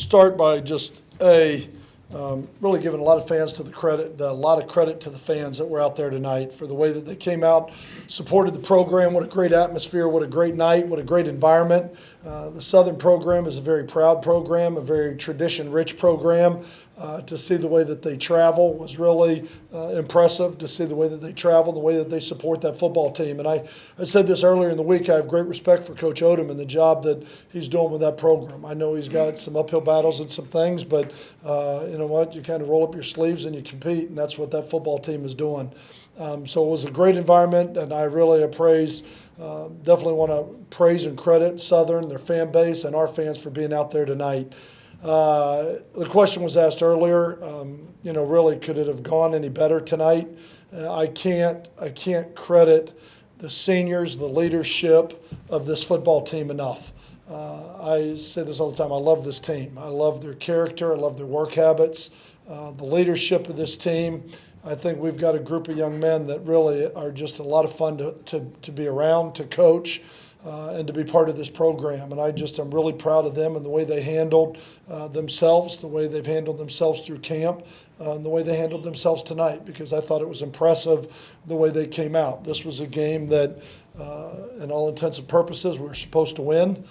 start by just really giving a lot of fans to the credit, a lot of credit to the fans that were out there tonight for the way that they came out, supported the program. What a great atmosphere, what a great night, what a great environment. The Southern program is a very proud program, a very tradition-rich program. To see the way that they travel was really impressive, to see the way that they travel, the way that they support that football team. And I said this earlier in the week, I have great respect for Coach Odom and the job that he's doing with that program. I know he's got some uphill battles and some things, but you know what? You kind of roll up your sleeves and you compete, and that's what that football team is doing. So it was a great environment, and I really definitely want to praise and credit Southern, their fan base, and our fans for being out there tonight. The question was asked earlier, really could it have gone any better tonight? I can't credit the seniors, the leadership of this football team enough. I say this all the time, I love this team. I love their character, I love their work habits, the leadership of this team. I think we've got a group of young men that really are just a lot of fun to be around, to coach, and to be part of this program. And I'm really proud of them and the way they handled themselves, the way they've handled themselves through camp, and the way they handled themselves tonight, because I thought it was impressive the way they came out. This was a game that, in all intents and purposes, we were supposed to win.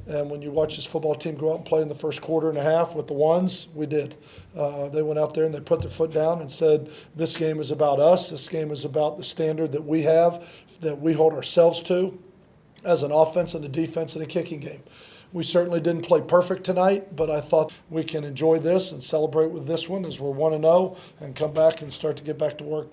And when you watch this football team go out and play in the first quarter and a half with the ones, we did. They went out there and they put their foot down and said, this game is about us. This game is about the standard that we have, that we hold ourselves to as an offense and a defense and a kicking game. We certainly didn't play perfect tonight, but I thought we can enjoy this and celebrate with this one as we're 1-0 and come back and start to get back to work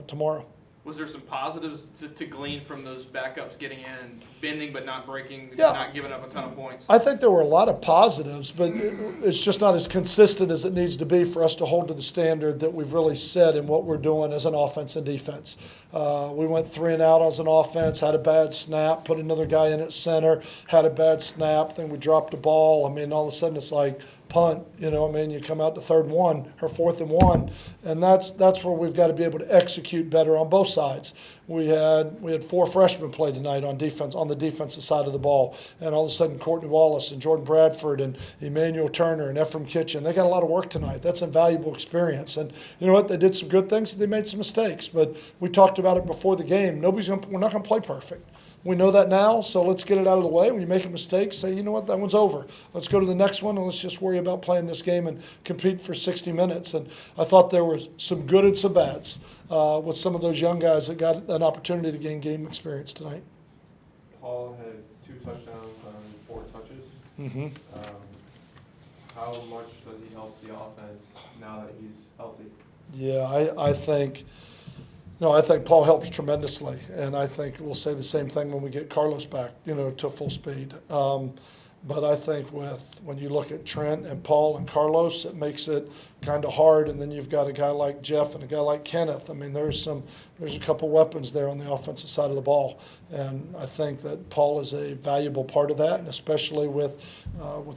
tomorrow. Was there some positives to glean from those backups getting in, bending but not breaking, Yeah. not giving up a ton of points? I think there were a lot of positives, but it's just not as consistent as it needs to be for us to hold to the standard that we've really set in what we're doing as an offense and defense. We went 3 and out as an offense, had a bad snap, put another guy in at center, had a bad snap, then we dropped the ball. I mean, all of a sudden it's like punt, you come out to 3rd and 1 or 4th and 1, and that's where we've got to be able to execute better on both sides. We had 4 freshmen play tonight on defense, on the defensive side of the ball, and all of a sudden Courtney Wallace and Jordan Bradford and Emmanuel Turner and Ephraim Kitchen, they got a lot of work tonight. That's invaluable experience. And you know what? They did some good things and they made some mistakes, but we talked about it before the game. We're not going to play perfect. We know that now, so let's get it out of the way. When you make a mistake, say, you know what, that one's over. Let's go to the next one, and let's just worry about playing this game and compete for 60 minutes. And I thought there was some good and some bads with some of those young guys that got an opportunity to gain game experience tonight. Paul had 2 touchdowns on 4 touches. Mm-hmm. How much does he help the offense now that he's healthy? Yeah, I think – I think Paul helps tremendously, and I think we'll say the same thing when we get Carlos back, to full speed. But I think when you look at Trent and Paul and Carlos, it makes it kind of hard. And then you've got a guy like Jeff and a guy like Kenneth. I mean, there's a couple weapons there on the offensive side of the ball, and I think that Paul is a valuable part of that, and especially with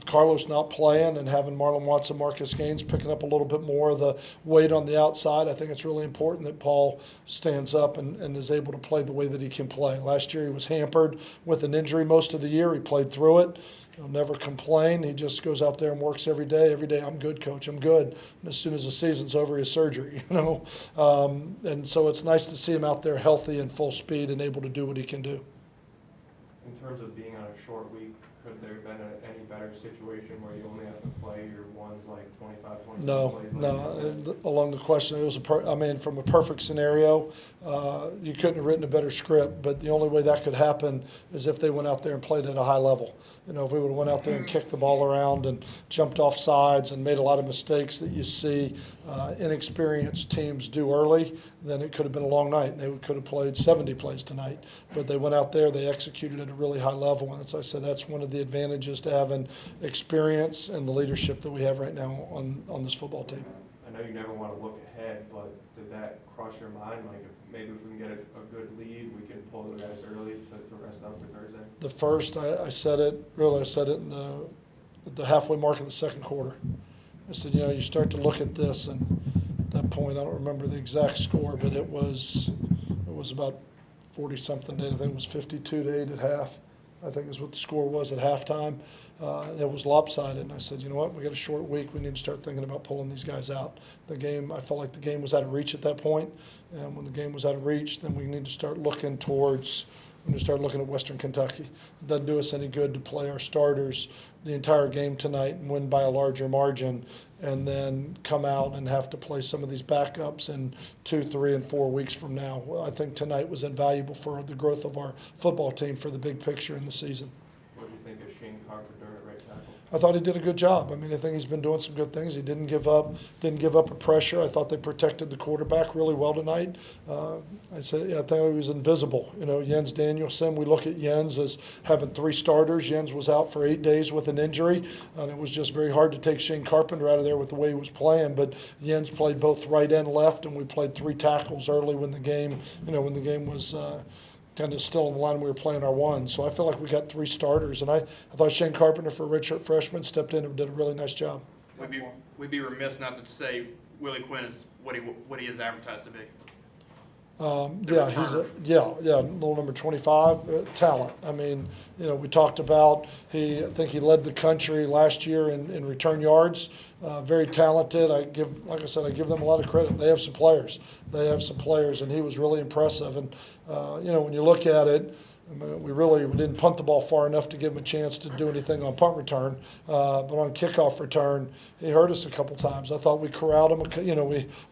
Carlos not playing and having Marlon Watson, Marcus Gaines picking up a little bit more of the weight on the outside. I think it's really important that Paul stands up and is able to play the way that he can play. Last year he was hampered with an injury most of the year. He played through it. He'll never complain. He just goes out there and works every day. Every day, I'm good, coach. I'm good. And as soon as the season's over, his surgery, And so it's nice to see him out there healthy and full speed and able to do what he can do. In terms of being on a short week, could there have been any better situation where you only have to play your ones like 25, 26 plays? No. Along the question, it was from a perfect scenario, you couldn't have written a better script, but the only way that could happen is if they went out there and played at a high level. If we would have went out there and kicked the ball around and jumped off sides and made a lot of mistakes that you see inexperienced teams do early, then it could have been a long night. They could have played 70 plays tonight. But they went out there, they executed at a really high level, and as I said, that's one of the advantages to having experience and the leadership that we have right now on this football team. I know you never want to look ahead, but did that cross your mind? Like, maybe if we can get a good lead, we can pull the guys early to rest up for Thursday? The first, I said it at the halfway mark of the second quarter. I said, you start to look at this, and at that point, I don't remember the exact score, but it was about 40-something. I think it was 52-8 at half. I think is what the score was at halftime. And it was lopsided, and I said, you know what, we got a short week, we need to start thinking about pulling these guys out. The game, I felt like the game was out of reach at that point, and when the game was out of reach, then we need to start looking towards, when we start looking at Western Kentucky. It doesn't do us any good to play our starters the entire game tonight and win by a larger margin, and then come out and have to play some of these backups in 2, 3, and 4 weeks from now. Well, I think tonight was invaluable for the growth of our football team for the big picture in the season. What do you think of Shane Carpenter at right tackle? I thought he did a good job. I mean, I think he's been doing some good things. He didn't give up a pressure. I thought they protected the quarterback really well tonight. I thought he was invisible. You know, Jens Danielson, we look at Jens as having 3 starters. Jens was out for 8 days with an injury, and it was just very hard to take Shane Carpenter out of there with the way he was playing. But Jens played both right and left, and we played 3 tackles early when the game, was kind of still in the line we were playing our one. So I feel like we got 3 starters, and I thought Shane Carpenter, for a redshirt freshman, stepped in and did a really nice job. We'd be remiss not to say Willie Quinn is what he is advertised to be. He's little number 25, talent. I mean, we talked about I think he led the country last year in return yards. Very talented. Like I said, I give them a lot of credit. They have some players, and he was really impressive. And when you look at it, I mean, we didn't punt the ball far enough to give him a chance to do anything on punt return, but on kickoff return, he hurt us a couple times. I thought we corralled him.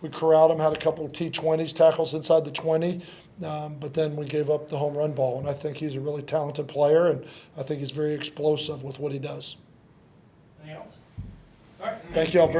We corralled him, had a couple of T20s, tackles inside the 20, but then we gave up the home run ball. And I think he's a really talented player, and I think he's very explosive with what he does. Anything else? All right. Thank you all very much.